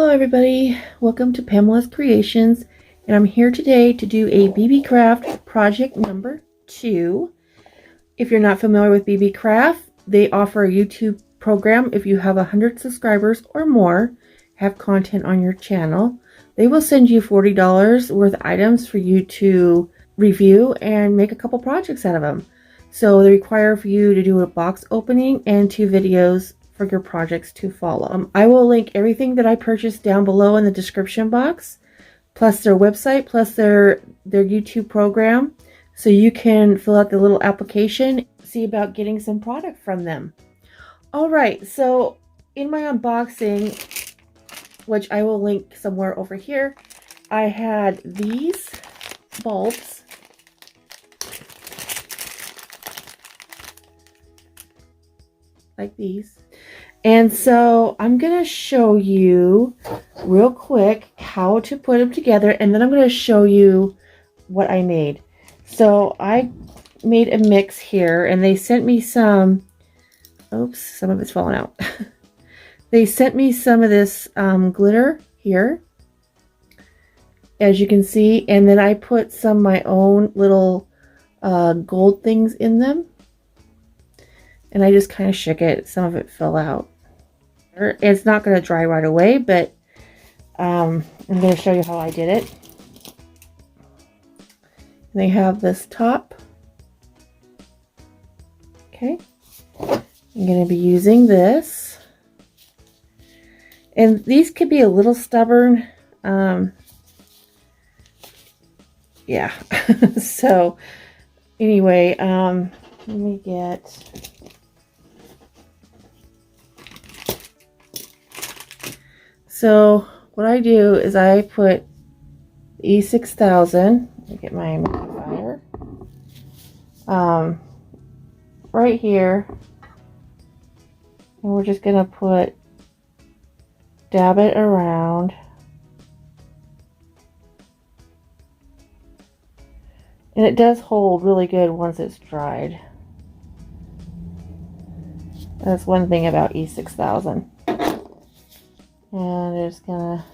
Hello everybody, welcome to Pamela's Creations, and I'm here today to do a Beebeecraft project number 2. If you're not familiar with Beebeecraft, they offer a YouTube program. If you have 100 subscribers or more, have content on your channel, they will send you $40 worth of items for you to review and make a couple projects out of them. So they require for you to do a box opening and 2 videos for your projects to follow. I will link everything that I purchased down below in the description box, plus their website, plus their YouTube program, so you can fill out the little application, see about getting some product from them. Alright, so in my unboxing, which I will link somewhere over here, I had these bulbs. Like these. And so I'm going to show you real quick how to put them together, and then I'm going to show you what I made. So I made a mix here, and they sent me some, oops, some of it's falling out. They sent me some of this glitter here, as you can see, and then I put some of my own little gold things in them. And I just kind of shook it. Some of it fell out. It's not going to dry right away, but I'm going to show you how I did it. They have this top. Okay. I'm going to be using this. And these could be a little stubborn. Yeah. So anyway, let me get... So what I do is I put E6000, let me get my magnifier, right here, and we're just going to dab it around. And it does hold really good once it's dried. That's one thing about E6000. And I'm just gonna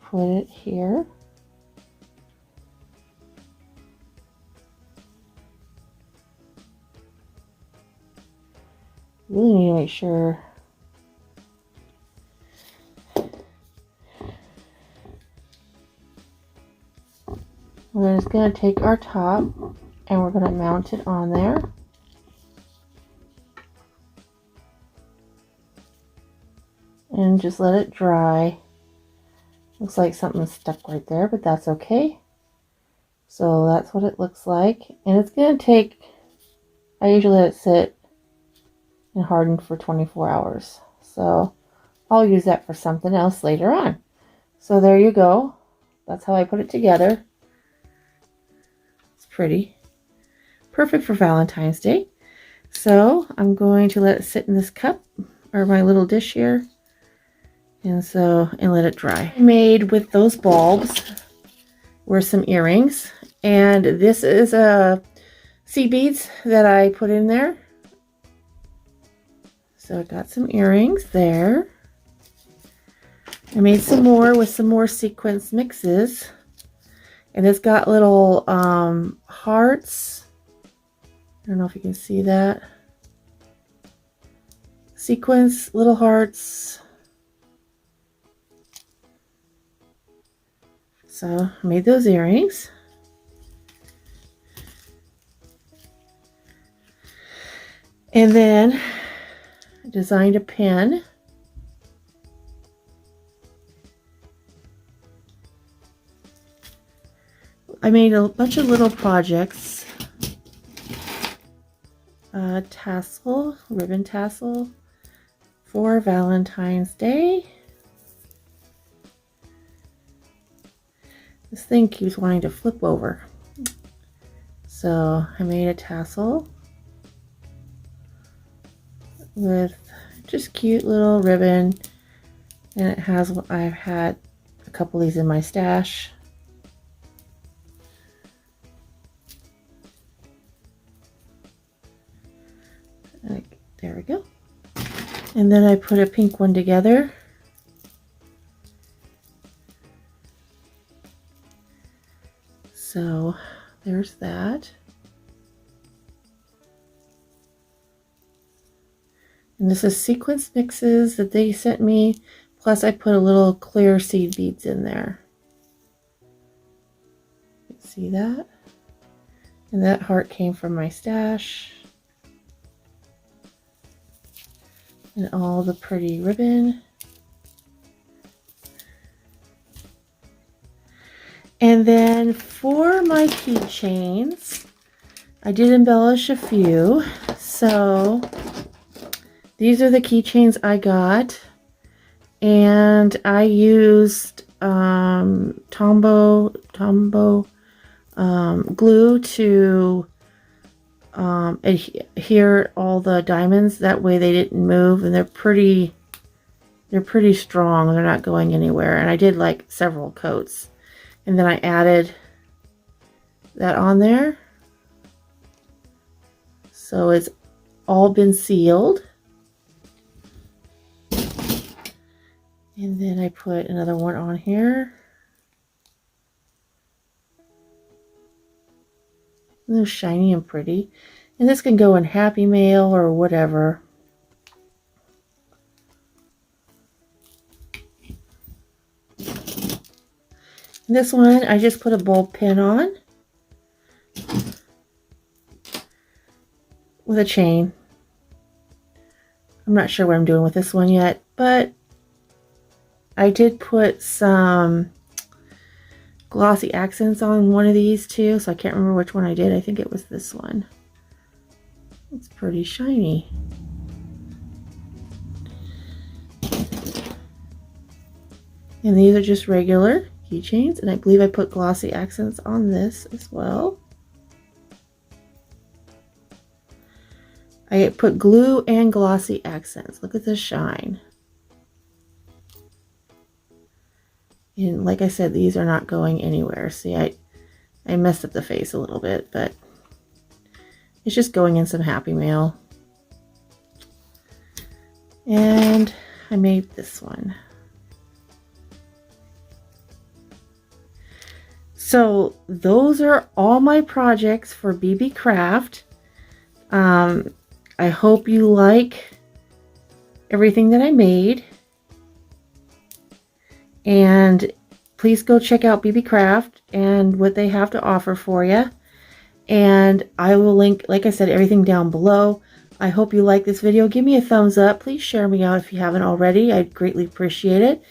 put it here. Really need to make sure we're just gonna take our top and we're gonna mount it on there. And just let it dry. Looks like something's stuck right there, but that's okay. So that's what it looks like. And it's going to take, I usually let it sit and harden for 24 hours. So I'll use that for something else later on. So there you go. That's how I put it together. It's pretty. Perfect for Valentine's Day. So I'm going to let it sit in this cup, or my little dish here. And let it dry. Made with those bulbs were some earrings, and this is seed beads that I put in there. So I got some earrings there. I made some more with some more sequence mixes, and it's got little hearts. I don't know if you can see that. Sequence, little hearts. So I made those earrings. And then I designed a pin. I made a bunch of little projects. Tassel, ribbon tassel for Valentine's Day. This thing keeps wanting to flip over. So I made a tassel with just cute little ribbon, and it has, I've had a couple of these in my stash. Like, there we go. And then I put a pink one together. So there's that. And this is sequence mixes that they sent me. Plus I put a little clear seed beads in there. See that? And that heart came from my stash. And all the pretty ribbon. And then for my keychains, I did embellish a few. So these are the keychains I got. And I used Tombow glue to adhere all the diamonds. That way they didn't move, and they're pretty strong. They're not going anywhere. And I did like several coats. And then I added that on there. So it's all been sealed. And then I put another one on here. And they're shiny and pretty. And this can go in Happy Mail or whatever. This one, I just put a bulb pin on with a chain. I'm not sure what I'm doing with this one yet, but I did put some glossy accents on one of these too, so I can't remember which one I did. I think it was this one. It's pretty shiny. And these are just regular keychains, and I believe I put glossy accents on this as well. I put glue and glossy accents. Look at the shine. And like I said, these are not going anywhere. See, I messed up the face a little bit, but it's just going in some Happy Mail. And I made this one. So those are all my projects for Beebeecraft. I hope you like everything that I made. And please go check out Beebeecraft and what they have to offer for you. And I will link, like I said, everything down below. I hope you like this video. Give me a thumbs up. Please share me out if you haven't already. I'd greatly appreciate it.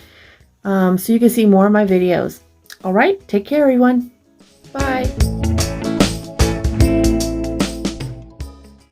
So you can see more of my videos. All right, take care, everyone. Bye.